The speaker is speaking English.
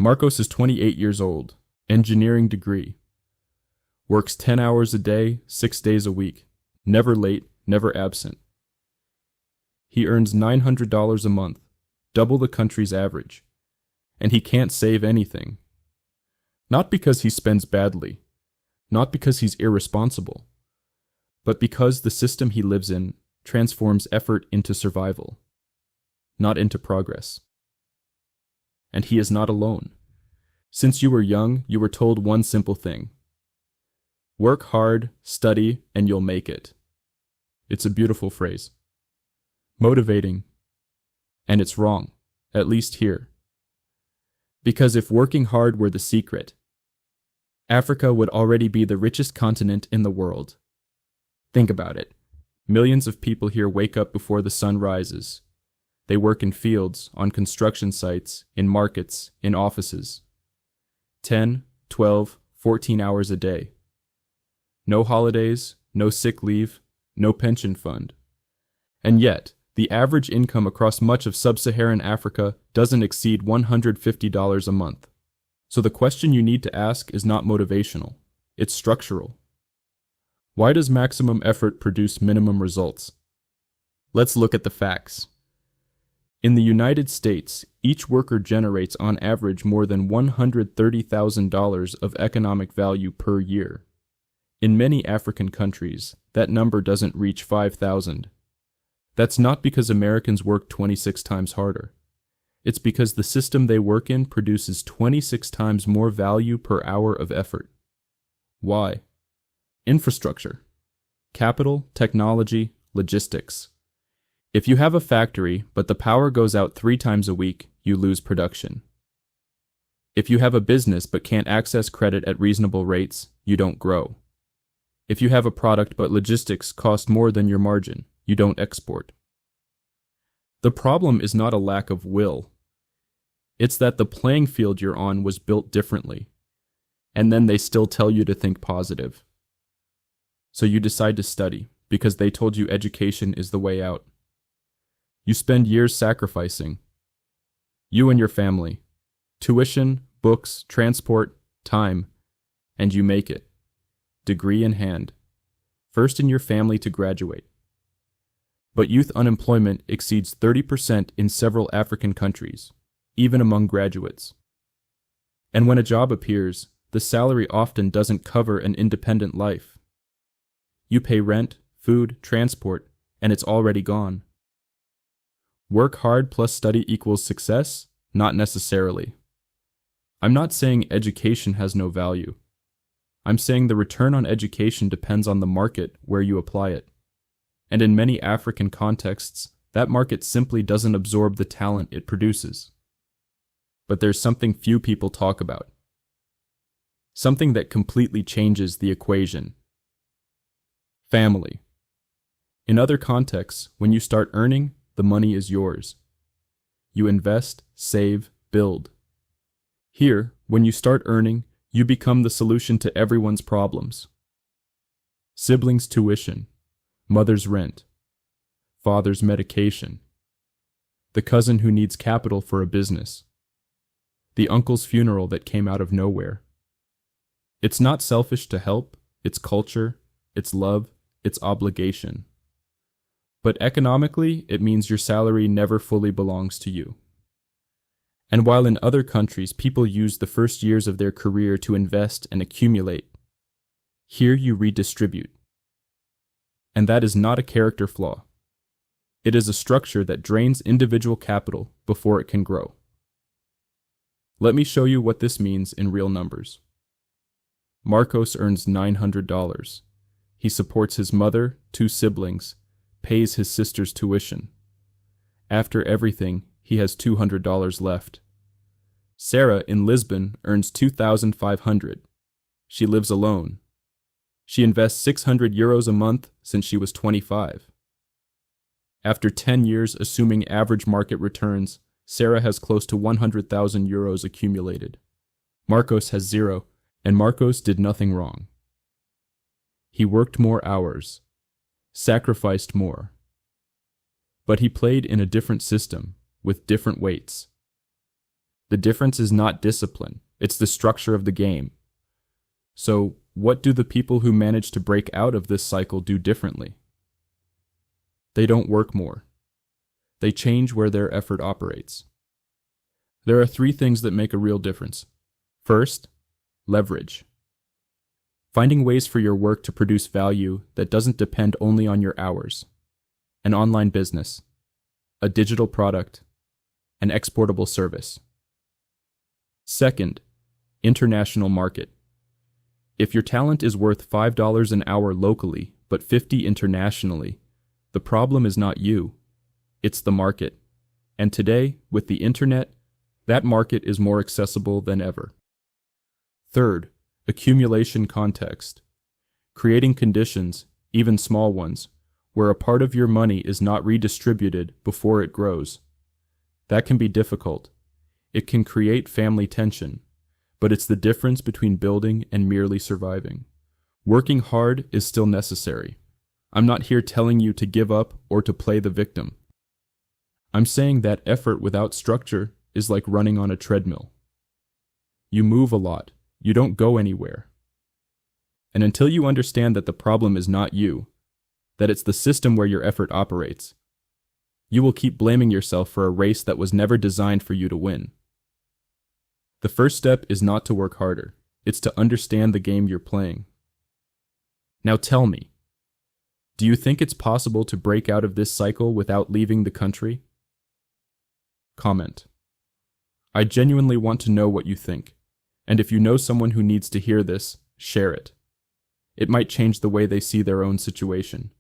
Marcos is 28 years old, engineering degree. Works 10 hours a day, 6 days a week. Never late, never absent. He earns $900 a month, double the country's average. And he can't save anything. Not because he spends badly, not because he's irresponsible, but because the system he lives in transforms effort into survival, not into progress. And he is not alone. Since you were young, you were told one simple thing. Work hard, study, and you'll make it. It's a beautiful phrase. Motivating. And it's wrong, at least here. Because if working hard were the secret, Africa would already be the richest continent in the world. Think about it. Millions of people here wake up before the sun rises. They work in fields, on construction sites, in markets, in offices. 10, 12, 14 hours a day. No holidays, no sick leave, no pension fund. And yet, the average income across much of sub-Saharan Africa doesn't exceed $150 a month. So the question you need to ask is not motivational, it's structural. Why does maximum effort produce minimum results? Let's look at the facts. In the United States, each worker generates on average more than $130,000 of economic value per year. In many African countries, that number doesn't reach 5,000. That's not because Americans work 26 times harder. It's because the system they work in produces 26 times more value per hour of effort. Why? Infrastructure. Capital, technology, logistics. If you have a factory, but the power goes out 3 times a week, you lose production. If you have a business but can't access credit at reasonable rates, you don't grow. If you have a product but logistics cost more than your margin, you don't export. The problem is not a lack of will. It's that the playing field you're on was built differently, and then they still tell you to think positive. So you decide to study, because they told you education is the way out. You spend years sacrificing. You and your family. Tuition, books, transport, time, and you make it. Degree in hand. First in your family to graduate. But youth unemployment exceeds 30% in several African countries, even among graduates. And when a job appears, the salary often doesn't cover an independent life. You pay rent, food, transport, and it's already gone. Work hard plus study equals success? Not necessarily. I'm not saying education has no value. I'm saying the return on education depends on the market where you apply it. And in many African contexts, that market simply doesn't absorb the talent it produces. But there's something few people talk about. Something that completely changes the equation. Family. In other contexts, when you start earning, the money is yours. You invest, save, build. Here, when you start earning, you become the solution to everyone's problems. Siblings' tuition, mother's rent, father's medication, the cousin who needs capital for a business, the uncle's funeral that came out of nowhere. It's not selfish to help, it's culture, it's love, it's obligation. But economically, it means your salary never fully belongs to you. And while in other countries people use the first years of their career to invest and accumulate, here you redistribute. And that is not a character flaw. It is a structure that drains individual capital before it can grow. Let me show you what this means in real numbers. Marcos earns $900. He supports his mother, 2 siblings, pays his sister's tuition. After everything, he has $200 left. Sarah in Lisbon earns $2,500. She lives alone. She invests 600 euros a month since she was 25. After 10 years assuming average market returns, Sarah has close to 100,000 euros accumulated. Marcos has 0, and Marcos did nothing wrong. He worked more hours, sacrificed more. But he played in a different system, with different weights. The difference is not discipline, it's the structure of the game. So, what do the people who manage to break out of this cycle do differently? They don't work more. They change where their effort operates. There are 3 things that make a real difference. First, leverage. Finding ways for your work to produce value that doesn't depend only on your hours. An online business, a digital product, an exportable service. Second, international market. If your talent is worth $5 an hour locally, but $50 internationally, the problem is not you, it's the market. And today, with the internet, that market is more accessible than ever. Third, accumulation context. Creating conditions, even small ones, where a part of your money is not redistributed before it grows. That can be difficult. It can create family tension, but it's the difference between building and merely surviving. Working hard is still necessary. I'm not here telling you to give up or to play the victim. I'm saying that effort without structure is like running on a treadmill. You move a lot. You don't go anywhere. And until you understand that the problem is not you, that it's the system where your effort operates, you will keep blaming yourself for a race that was never designed for you to win. The first step is not to work harder. It's to understand the game you're playing. Now tell me, do you think it's possible to break out of this cycle without leaving the country? Comment. I genuinely want to know what you think, and if you know someone who needs to hear this, share it. It might change the way they see their own situation.